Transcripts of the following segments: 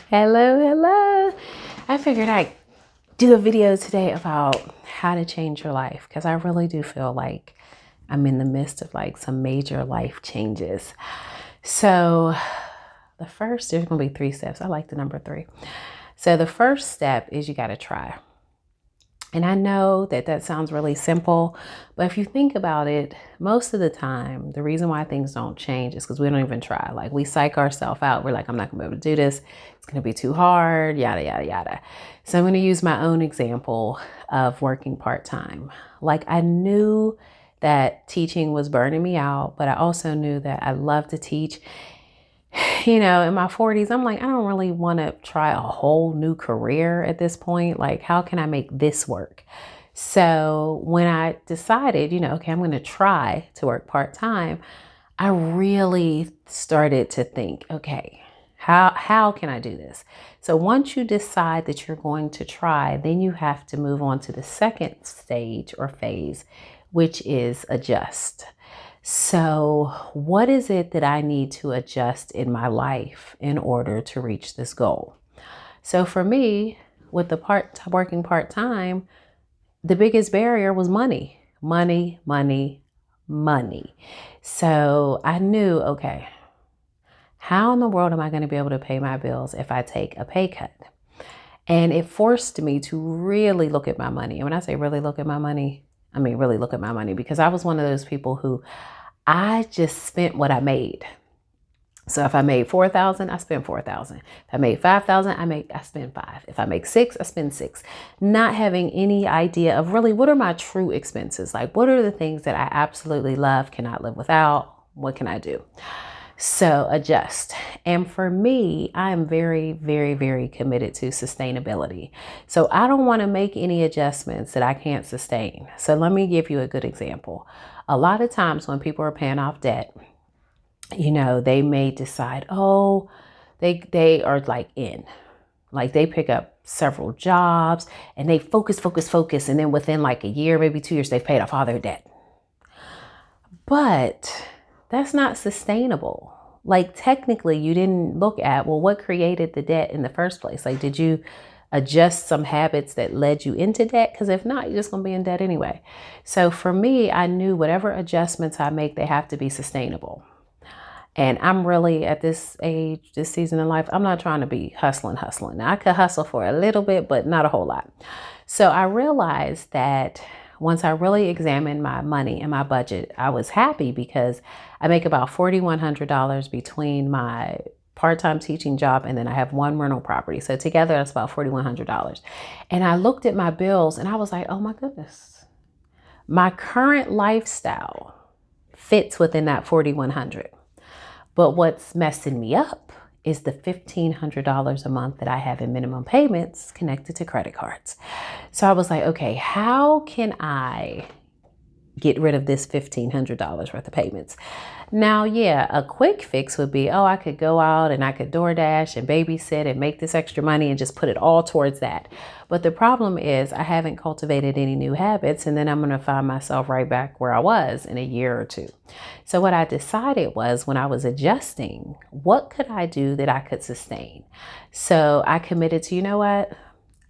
Hello. I figured I'd do a video today about how to change your life because I really do feel like I'm in the midst of like some major life changes. So there's going to be 3 steps. I like the number 3. So the first step is you got to try. And I know that sounds really simple, but if you think about it, most of the time, the reason why things don't change is because we don't even try. Like we psych ourselves out. We're like, I'm not gonna be able to do this. It's gonna be too hard, yada, yada, yada. So I'm gonna use my own example of working part-time. Like I knew that teaching was burning me out, but I also knew that I love to teach. In my 40s, I'm like, I don't really want to try a whole new career at this point. Like, how can I make this work? So when I decided, okay, I'm going to try to work part-time, I really started to think, okay, how can I do this? So once you decide that you're going to try, then you have to move on to the second stage or phase, which is adjust. So what is it that I need to adjust in my life in order to reach this goal? So for me, with the working part-time, the biggest barrier was money. So I knew, okay, how in the world am I going to be able to pay my bills if I take a pay cut? And it forced me to really look at my money. And when I say really look at my money, I mean really look at my money, because I was one of those people who I just spent what I made. So if I made 4,000, I spent 4,000. If I made 5,000, I spend 5. If I make 6, I spend 6. Not having any idea of really what are my true expenses? Like what are the things that I absolutely love, cannot live without? What can I do? So adjust. And for me, I am very, very, very committed to sustainability. So I don't want to make any adjustments that I can't sustain. So let me give you a good example. A lot of times when people are paying off debt, they may decide, oh, they are like they pick up several jobs and they focus. And then within like a year, maybe 2 years, they've paid off all their debt. But that's not sustainable. Like technically you didn't look at, well, what created the debt in the first place? Like, did you adjust some habits that led you into debt? Because if not, you're just going to be in debt anyway. So for me, I knew whatever adjustments I make, they have to be sustainable. And I'm really at this age, this season in life, I'm not trying to be hustling. Now I could hustle for a little bit, but not a whole lot. So I realized that once I really examined my money and my budget, I was happy because I make about $4,100 between my part-time teaching job and then I have one rental property. So together that's about $4,100. And I looked at my bills and I was like, oh my goodness, my current lifestyle fits within that $4,100. But what's messing me up is the $1,500 a month that I have in minimum payments connected to credit cards. So I was like, okay, how can I get rid of this $1,500 worth of payments? Now, yeah, a quick fix would be, oh, I could go out and I could DoorDash and babysit and make this extra money and just put it all towards that. But the problem is I haven't cultivated any new habits, and then I'm going to find myself right back where I was in a year or 2. So what I decided was, when I was adjusting, what could I do that I could sustain? So I committed to, you know what?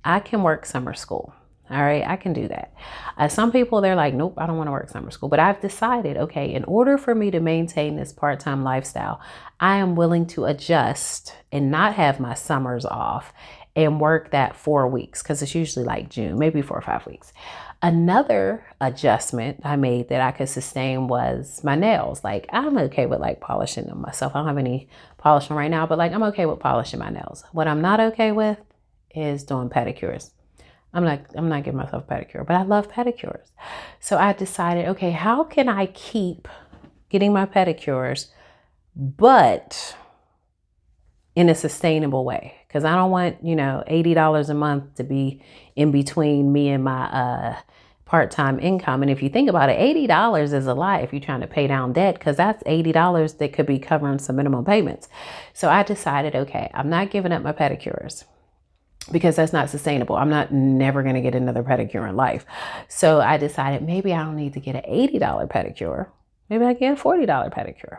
I can work summer school. All right, I can do that. Some people, they're like, nope, I don't want to work summer school. But I've decided, okay, in order for me to maintain this part-time lifestyle, I am willing to adjust and not have my summers off and work that 4 weeks, because it's usually like June, maybe 4 or 5 weeks. Another adjustment I made that I could sustain was my nails. Like I'm okay with like polishing them myself. I don't have any polishing right now, but like I'm okay with polishing my nails. What I'm not okay with is doing pedicures. I'm not giving myself a pedicure, but I love pedicures. So I decided, okay, how can I keep getting my pedicures, but in a sustainable way? Because I don't want, $80 a month to be in between me and my part-time income. And if you think about it, $80 is a lot if you're trying to pay down debt, because that's $80 that could be covering some minimum payments. So I decided, okay, I'm not giving up my pedicures, because that's not sustainable. I'm not never going to get another pedicure in life. So I decided maybe I don't need to get an $80 pedicure. Maybe I get a $40 pedicure.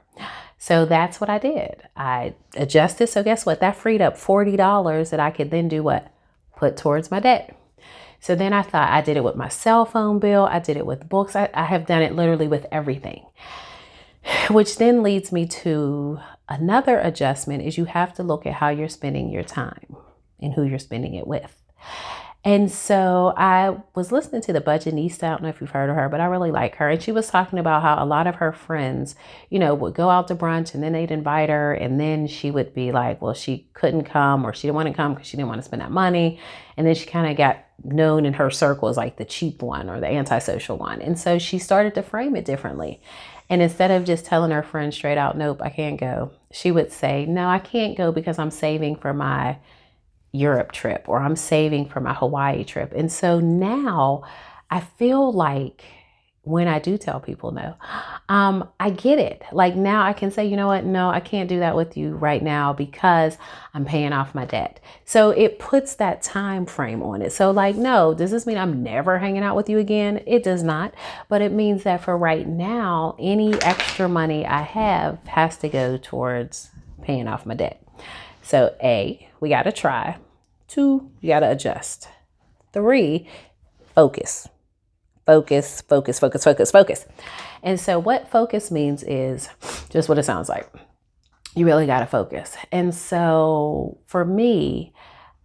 So that's what I did. I adjusted. So guess what? That freed up $40 that I could then do what? Put towards my debt. So then I thought, I did it with my cell phone bill. I did it with books. I have done it literally with everything, which then leads me to another adjustment is you have to look at how you're spending your time and who you're spending it with. And so I was listening to the Budgetnista. I don't know if you've heard of her, but I really like her. And she was talking about how a lot of her friends, would go out to brunch and then they'd invite her. And then she would be like, well, she couldn't come or she didn't want to come because she didn't want to spend that money. And then she kind of got known in her circle as like the cheap one or the antisocial one. And so she started to frame it differently. And instead of just telling her friends straight out, nope, I can't go, she would say, no, I can't go because I'm saving for my Europe trip or I'm saving for my Hawaii trip. And so now I feel like when I do tell people no, I get it. Like now I can say, you know what? No, I can't do that with you right now because I'm paying off my debt. So it puts that time frame on it. So like, no, does this mean I'm never hanging out with you again? It does not. But it means that for right now, any extra money I have has to go towards paying off my debt. So A, we got to try. 2, you got to adjust. 3, focus. Focus, focus, focus, focus, focus. And so what focus means is just what it sounds like. You really got to focus. And so for me,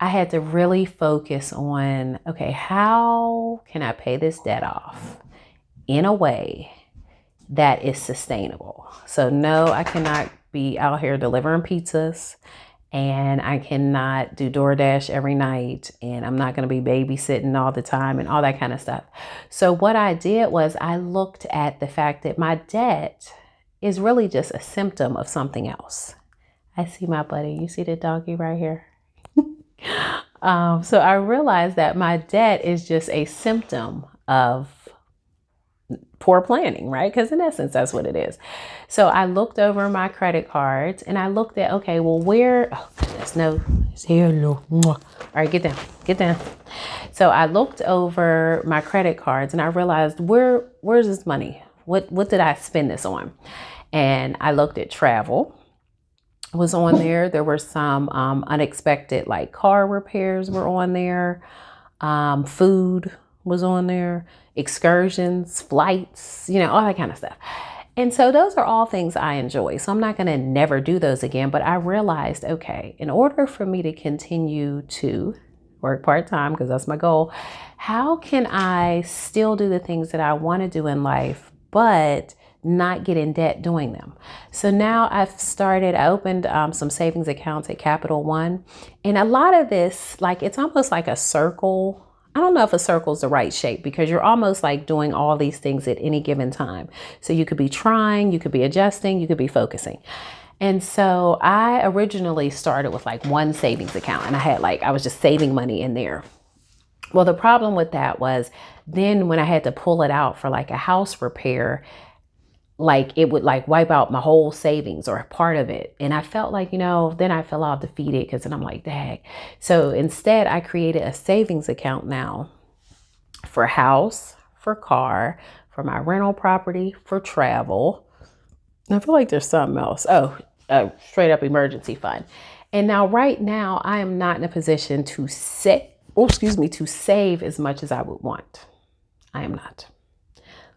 I had to really focus on, okay, how can I pay this debt off in a way that is sustainable? So no, I cannot be out here delivering pizzas. And I cannot do DoorDash every night. And I'm not going to be babysitting all the time and all that kind of stuff. So what I did was I looked at the fact that my debt is really just a symptom of something else. I see my buddy. You see the doggy right here? So I realized that my debt is just a symptom of poor planning, right? Because in essence, that's what it is. So I looked over my credit cards and I looked at, okay, well, oh goodness, no, it's here, no. All right, get down, get down. So I looked over my credit cards and I realized where's this money? What did I spend this on? And I looked at travel was on there. There were some unexpected like car repairs were on there. Food was on there, excursions, flights, all that kind of stuff. And so those are all things I enjoy. So I'm not going to never do those again. But I realized, okay, in order for me to continue to work part-time, because that's my goal, how can I still do the things that I want to do in life, but not get in debt doing them? So now I opened some savings accounts at Capital One. And a lot of this, like, it's almost like a circle. I don't know if a circle is the right shape because you're almost like doing all these things at any given time. So you could be trying, you could be adjusting, you could be focusing. And so I originally started with like one savings account and I was just saving money in there. Well, the problem with that was then when I had to pull it out for like a house repair, like it would like wipe out my whole savings or a part of it. And I felt like, then I felt all defeated because then I'm like, dang. So instead I created a savings account now for house, for car, for my rental property, for travel. And I feel like there's something else. Oh, straight up emergency fund. And now right now I am not in a position to save as much as I would want. I am not.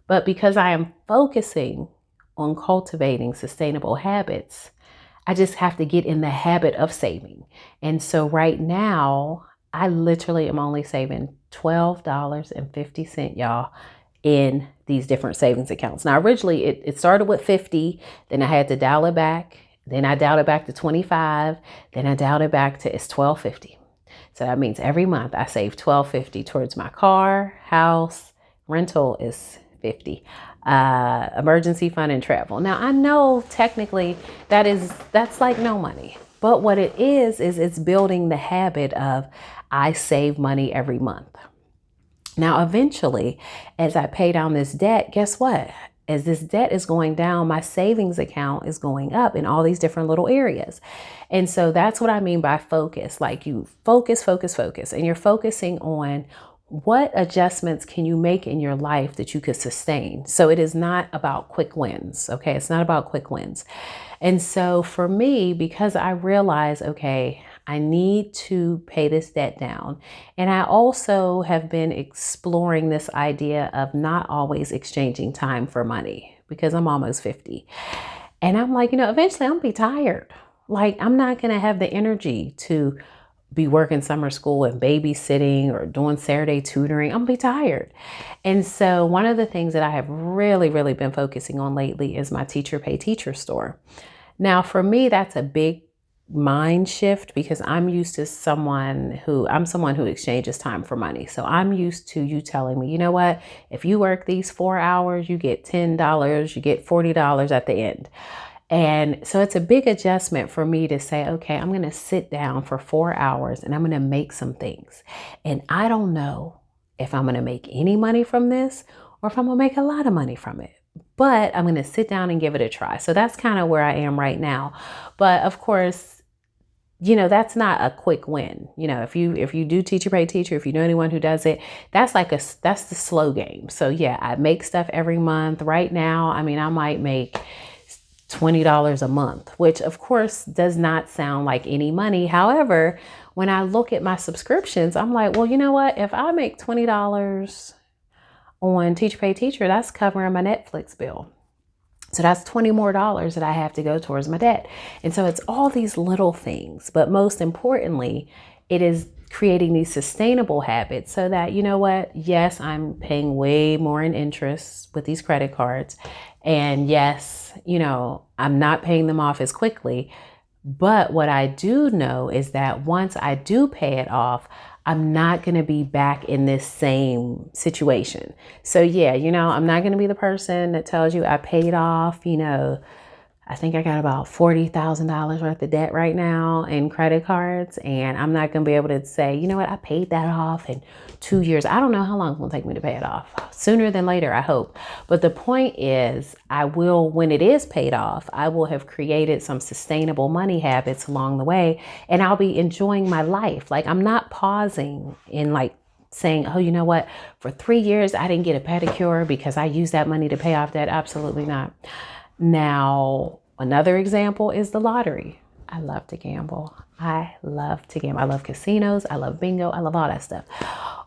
But because I am focusing on cultivating sustainable habits, I just have to get in the habit of saving. And so right now, I literally am only saving $12.50, y'all, in these different savings accounts. Now, originally, it started with 50, then I had to dial it back. Then I dialed it back to 25. Then I dialed it back to it's $12.50. So that means every month I save $12.50 towards my car, house, rental is $50, emergency fund and travel. Now I know technically that's like no money, but what it is it's building the habit of I save money every month. Now eventually, as I pay down this debt, guess what? As this debt is going down, my savings account is going up in all these different little areas. And so that's what I mean by focus. Like you focus, and you're focusing on what adjustments can you make in your life that you could sustain? So it is not about quick wins. Okay. It's not about quick wins. And so for me, because I realize, okay, I need to pay this debt down. And I also have been exploring this idea of not always exchanging time for money because I'm almost 50. And I'm like, eventually I'm gonna be tired. Like, I'm not going to have the energy to be working summer school and babysitting or doing Saturday tutoring. I'm gonna be tired. And so one of the things that I have really, really been focusing on lately is my teacher pay teacher store. Now, for me, that's a big mind shift because I'm used to someone who exchanges time for money. So I'm used to you telling me, you know what, if you work these 4 hours, you get $10, you get $40 at the end. And so it's a big adjustment for me to say, okay, I'm going to sit down for 4 hours and I'm going to make some things. And I don't know if I'm going to make any money from this or if I'm going to make a lot of money from it. But I'm going to sit down and give it a try. So that's kind of where I am right now. But of course, that's not a quick win. If you do teacher pay teacher, if you know anyone who does it, that's the slow game. So yeah, I make stuff every month. Right now, I mean, I might make $20 a month, which of course does not sound like any money. However, when I look at my subscriptions, I'm like, well, you know what? If I make $20 on Teacher Pay Teacher, that's covering my Netflix bill. So that's $20 more that I have to go towards my debt. And so it's all these little things, but most importantly, it is creating these sustainable habits so that, you know what? Yes, I'm paying way more in interest with these credit cards. And yes, I'm not paying them off as quickly. But what I do know is that once I do pay it off, I'm not going to be back in this same situation. So yeah, I'm not going to be the person that tells you I paid off, I think I got about $40,000 worth of debt right now in credit cards. And I'm not going to be able to say, you know what, I paid that off in 2 years. I don't know how long it's going to take me to pay it off. Sooner than later, I hope. But the point is, when it is paid off, I will have created some sustainable money habits along the way. And I'll be enjoying my life. Like, I'm not pausing in saying, oh, you know what, for 3 years, I didn't get a pedicure because I used that money to pay off debt. Absolutely not. Now, another example is the lottery. I love to gamble. I love casinos. I love bingo. I love all that stuff.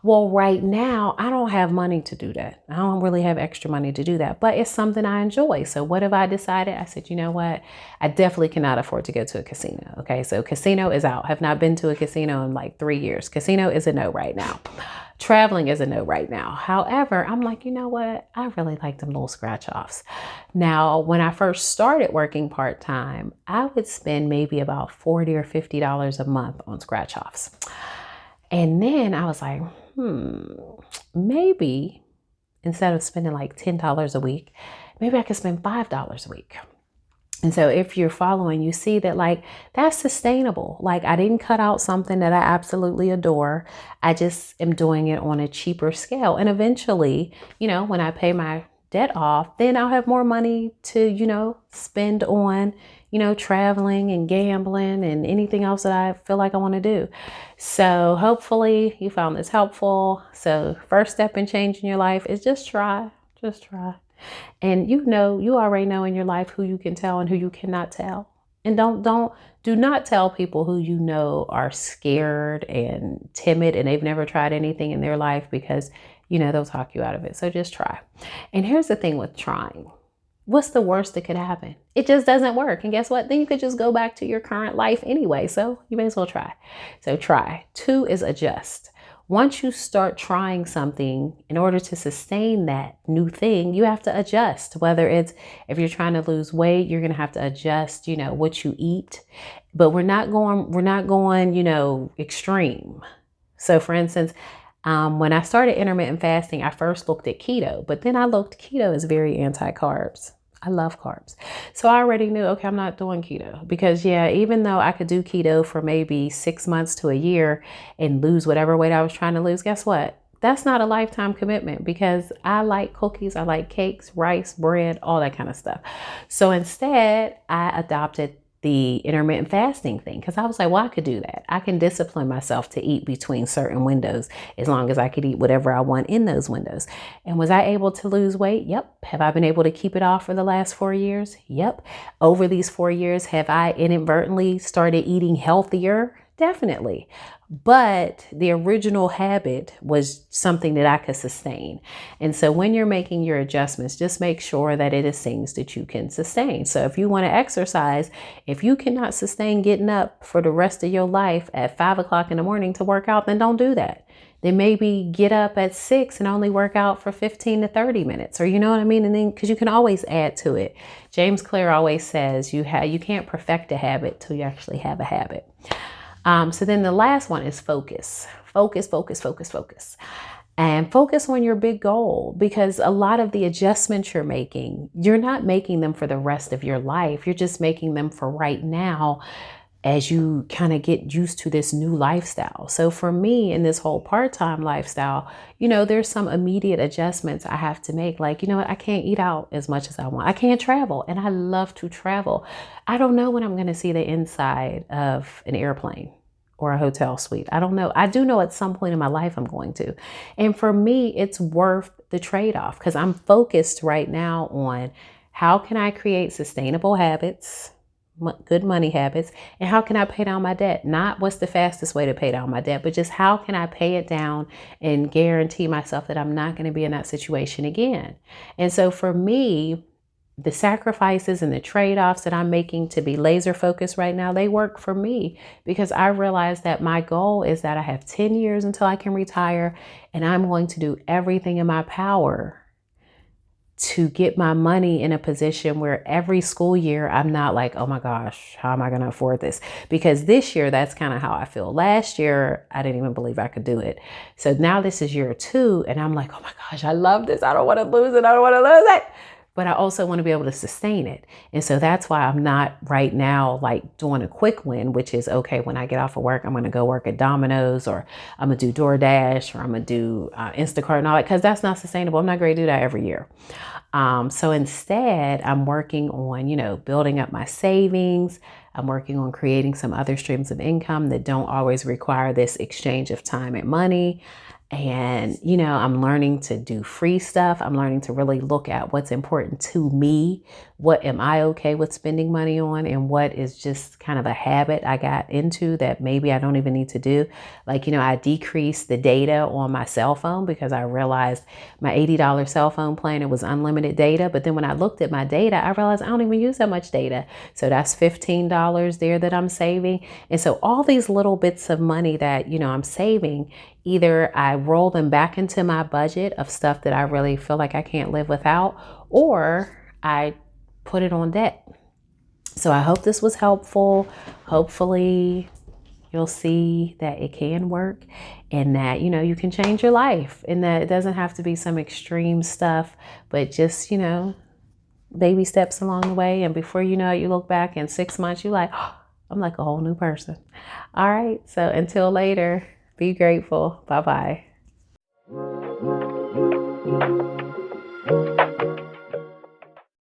Well, right now, I don't have money to do that. I don't really have extra money to do that, but it's something I enjoy. So what have I decided? I said, you know what? I definitely cannot afford to go to a casino. Okay, so casino is out. Have not been to a casino in like 3 years. Casino is a no right now. Traveling is a no right now. However, I'm like, you know what? I really like them little scratch offs. Now, when I first started working part-time, I would spend maybe about $40 or $50 a month on scratch offs. And then I was like, maybe instead of spending like $10 a week, maybe I could spend $5 a week. And so if you're following, you see that that's sustainable. Like, I didn't cut out something that I absolutely adore. I just am doing it on a cheaper scale. And eventually, when I pay my debt off, then I'll have more money to, spend on, traveling and gambling and anything else that I feel like I want to do. So hopefully you found this helpful. So first step in changing your life is just try. And you already know in your life who you can tell and who you cannot tell. And do not tell people who are scared and timid and they've never tried anything in their life because, they'll talk you out of it. So just try. And here's the thing with trying. What's the worst that could happen? It just doesn't work. And guess what? Then you could just go back to your current life anyway. So you may as well try. So try. 2 is adjust. Once you start trying something, in order to sustain that new thing, you have to adjust. Whether it's, if you're trying to lose weight, you're going to have to adjust, what you eat. But we're not going, extreme. So for instance, when I started intermittent fasting, I first looked at keto, but then keto is very anti-carbs. I love carbs. So I already knew, okay, I'm not doing keto because even though I could do keto for maybe 6 months to a year and lose whatever weight I was trying to lose, guess what? That's not a lifetime commitment because I like cookies, I like cakes, rice, bread, all that kind of stuff. So instead, I adopted the intermittent fasting thing, because I was like, well, I could do that. I can discipline myself to eat between certain windows as long as I could eat whatever I want in those windows. And was I able to lose weight? Yep. Have I been able to keep it off for the last 4 years? Yep. Over these 4 years, have I inadvertently started eating healthier? Definitely. But the original habit was something that I could sustain. And so when you're making your adjustments, just make sure that it is things that you can sustain. So if you want to exercise, if you cannot sustain getting up for the rest of your life at 5 o'clock in the morning to work out, then don't do that. Then maybe get up at 6 and only work out for 15 to 30 minutes, or you know what I mean? And then, because you can always add to it. James Clear always says you can't perfect a habit till you actually have a habit. So then the last one is focus. Focus, focus, focus, focus. And focus on your big goal, because a lot of the adjustments you're making, you're not making them for the rest of your life. You're just making them for right now as you kind of get used to this new lifestyle. So for me, in this whole part-time lifestyle, there's some immediate adjustments I have to make. Like, what? I can't eat out as much as I want. I can't travel, and I love to travel. I don't know when I'm going to see the inside of an airplane or a hotel suite. I don't know. I do know at some point in my life I'm going to. And for me, it's worth the trade-off, because I'm focused right now on how can I create sustainable habits, good money habits, and how can I pay down my debt? Not what's the fastest way to pay down my debt, but just how can I pay it down and guarantee myself that I'm not going to be in that situation again. And so for me, the sacrifices and the trade-offs that I'm making to be laser focused right now, they work for me, because I realize that my goal is that I have 10 years until I can retire, and I'm going to do everything in my power to get my money in a position where every school year I'm not like, oh my gosh, how am I going to afford this? Because this year, that's kind of how I feel. Last year, I didn't even believe I could do it. So now this is year 2, and I'm like, oh my gosh, I love this. I don't want to lose it. I don't want to lose it. But I also want to be able to sustain it. And so that's why I'm not right now like doing a quick win, which is, okay, when I get off of work, I'm going to go work at Domino's, or I'm going to do DoorDash, or I'm going to do Instacart and all that, because that's not sustainable. I'm not going to do that every year. So instead, I'm working on, building up my savings. I'm working on creating some other streams of income that don't always require this exchange of time and money. And, I'm learning to do free stuff. I'm learning to really look at what's important to me. What am I okay with spending money on, and what is just kind of a habit I got into that maybe I don't even need to do. Like, I decreased the data on my cell phone because I realized my $80 cell phone plan, it was unlimited data. But then when I looked at my data, I realized I don't even use that much data. So that's $15 there that I'm saving. And so all these little bits of money that, I'm saving, either I roll them back into my budget of stuff that I really feel like I can't live without, or I put it on debt. So I hope this was helpful. Hopefully you'll see that it can work, and that, you can change your life, and that it doesn't have to be some extreme stuff, but just, baby steps along the way. And before you know it, you look back in 6 months, you're like, oh, I'm like a whole new person. All right. So until later, be grateful. Bye-bye.